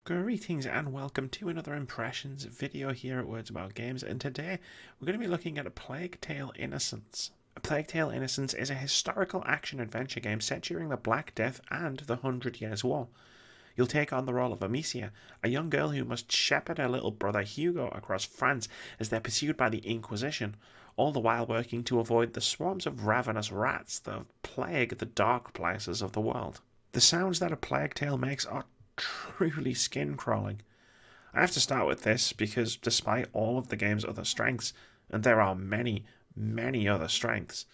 Greetings and welcome to another Impressions video here at Words About Games, and today we're going to be looking at A Plague Tale: Innocence. A Plague Tale: Innocence is a historical action-adventure game set during the Black Death and the 100 Years' War. You'll take on the role of Amicia, a young girl who must shepherd her little brother Hugo across France as they're pursued by the Inquisition, all the while working to avoid the swarms of ravenous rats that plague the dark places of the world. The sounds that A Plague Tale makes are truly skin-crawling. I have to start with this because despite all of the game's other strengths, and there are many, many other strengths,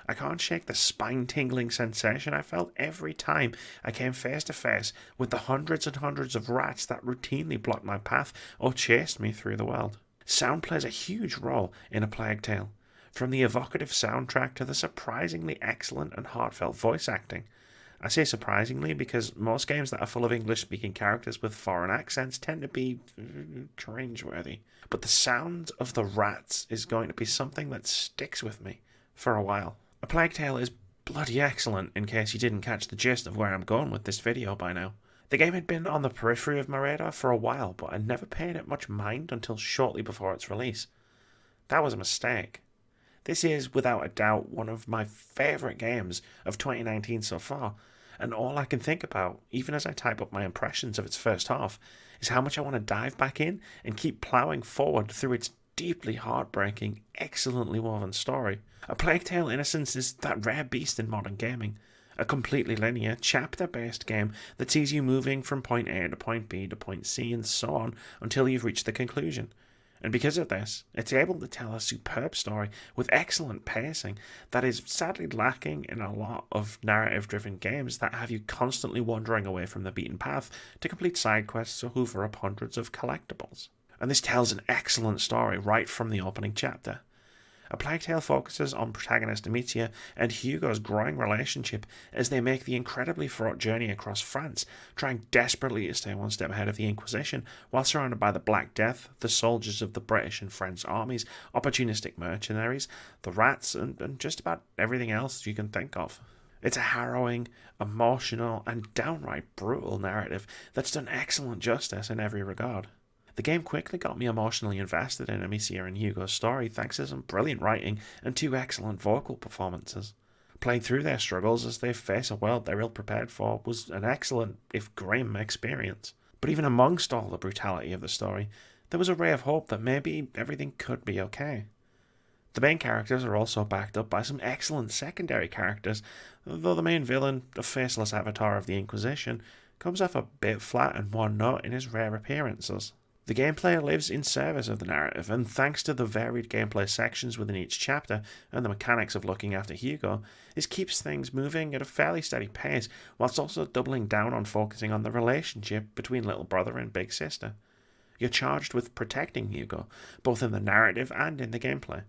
I can't shake the spine-tingling sensation I felt every time I came face to face with the hundreds and hundreds of rats that routinely blocked my path or chased me through the world. Sound plays a huge role in A Plague Tale, from the evocative soundtrack to the surprisingly excellent and heartfelt voice acting. I say surprisingly because most games that are full of English-speaking characters with foreign accents tend to be cringeworthy. But the sound of the rats is going to be something that sticks with me for a while. A Plague Tale is bloody excellent, in case you didn't catch the gist of where I'm going with this video by now. The game had been on the periphery of my radar for a while, but I never paid it much mind until shortly before its release. That was a mistake. This is, without a doubt, one of my favourite games of 2019 so far, and all I can think about, even as I type up my impressions of its first half, is how much I want to dive back in and keep ploughing forward through its deeply heartbreaking, excellently woven story. A Plague Tale: Innocence is that rare beast in modern gaming. A completely linear, chapter-based game that sees you moving from point A to point B to point C and so on until you've reached the conclusion. And because of this, it's able to tell a superb story with excellent pacing that is sadly lacking in a lot of narrative-driven games that have you constantly wandering away from the beaten path to complete side quests or hoover up hundreds of collectibles. And this tells an excellent story right from the opening chapter. A Plague Tale focuses on protagonist Amicia and Hugo's growing relationship as they make the incredibly fraught journey across France, trying desperately to stay one step ahead of the Inquisition, while surrounded by the Black Death, the soldiers of the British and French armies, opportunistic mercenaries, the rats, and just about everything else you can think of. It's a harrowing, emotional, and downright brutal narrative that's done excellent justice in every regard. The game quickly got me emotionally invested in Amicia and Hugo's story thanks to some brilliant writing and two excellent vocal performances. Playing through their struggles as they face a world they're ill-prepared for was an excellent, if grim, experience. But even amongst all the brutality of the story, there was a ray of hope that maybe everything could be okay. The main characters are also backed up by some excellent secondary characters, though the main villain, a faceless avatar of the Inquisition, comes off a bit flat and one-note in his rare appearances. The gameplay lives in service of the narrative, and thanks to the varied gameplay sections within each chapter and the mechanics of looking after Hugo, this keeps things moving at a fairly steady pace, whilst also doubling down on focusing on the relationship between little brother and big sister. You're charged with protecting Hugo, both in the narrative and in the gameplay.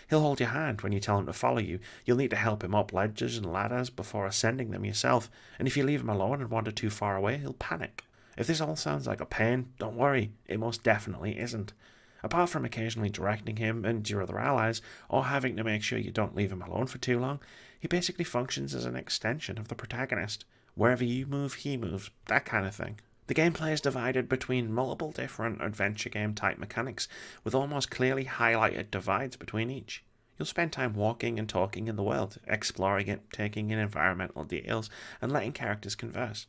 He'll hold your hand when you tell him to follow you. You'll need to help him up ledges and ladders before ascending them yourself, and if you leave him alone and wander too far away, he'll panic. If this all sounds like a pain, don't worry, it most definitely isn't. Apart from occasionally directing him and your other allies, or having to make sure you don't leave him alone for too long, he basically functions as an extension of the protagonist. Wherever you move, he moves, that kind of thing. The gameplay is divided between multiple different adventure game type mechanics, with almost clearly highlighted divides between each. You'll spend time walking and talking in the world, exploring it, taking in environmental details, and letting characters converse.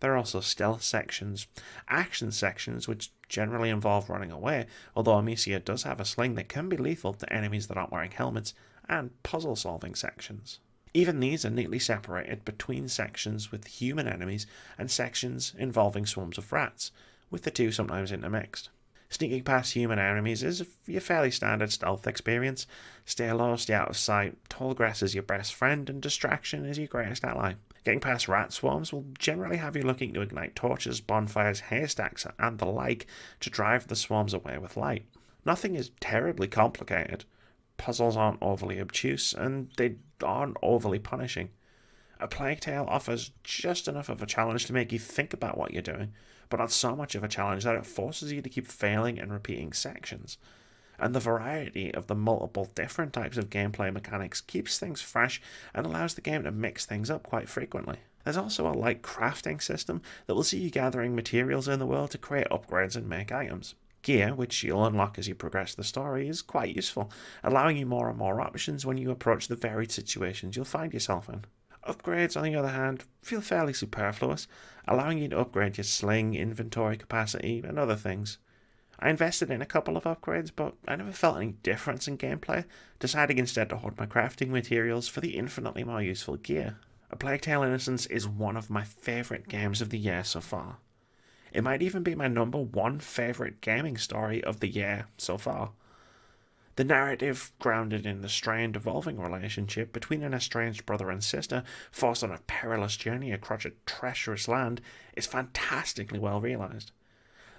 There are also stealth sections, action sections which generally involve running away, although Amicia does have a sling that can be lethal to enemies that aren't wearing helmets, and puzzle solving sections. Even these are neatly separated between sections with human enemies and sections involving swarms of rats, with the two sometimes intermixed. Sneaking past human enemies is your fairly standard stealth experience. Stay low, stay out of sight, tall grass is your best friend, and distraction is your greatest ally. Getting past rat swarms will generally have you looking to ignite torches, bonfires, haystacks, and the like to drive the swarms away with light. Nothing is terribly complicated. Puzzles aren't overly obtuse, and they aren't overly punishing. A Plague Tale offers just enough of a challenge to make you think about what you're doing, but not so much of a challenge that it forces you to keep failing and repeating sections. And the variety of the multiple different types of gameplay mechanics keeps things fresh and allows the game to mix things up quite frequently. There's also a light crafting system that will see you gathering materials in the world to create upgrades and make items. Gear, which you'll unlock as you progress the story, is quite useful, allowing you more and more options when you approach the varied situations you'll find yourself in. Upgrades, on the other hand, feel fairly superfluous, allowing you to upgrade your sling, inventory capacity, and other things. I invested in a couple of upgrades, but I never felt any difference in gameplay, deciding instead to hoard my crafting materials for the infinitely more useful gear. A Plague Tale Innocence is one of my favourite games of the year so far. It might even be my number one favourite gaming story of the year so far. The narrative, grounded in the strained, evolving relationship between an estranged brother and sister forced on a perilous journey across a treacherous land, is fantastically well realised.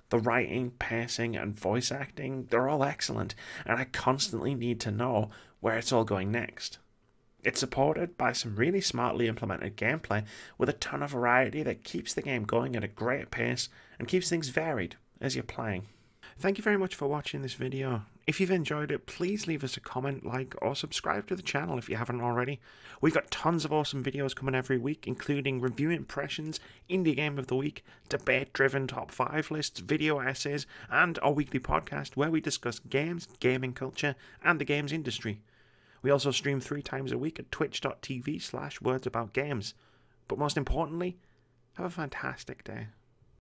The writing, pacing, and voice acting, they're all excellent, and I constantly need to know where it's all going next. It's supported by some really smartly implemented gameplay with a ton of variety that keeps the game going at a great pace and keeps things varied as you're playing. Thank you very much for watching this video. If you've enjoyed it, please leave us a comment, like, or subscribe to the channel if you haven't already. We've got tons of awesome videos coming every week, including review impressions, indie game of the week, debate-driven top 5 lists, video essays, and our weekly podcast where we discuss games, gaming culture, and the games industry. We also stream 3 times a week at twitch.tv/wordsaboutgames. But most importantly, have a fantastic day.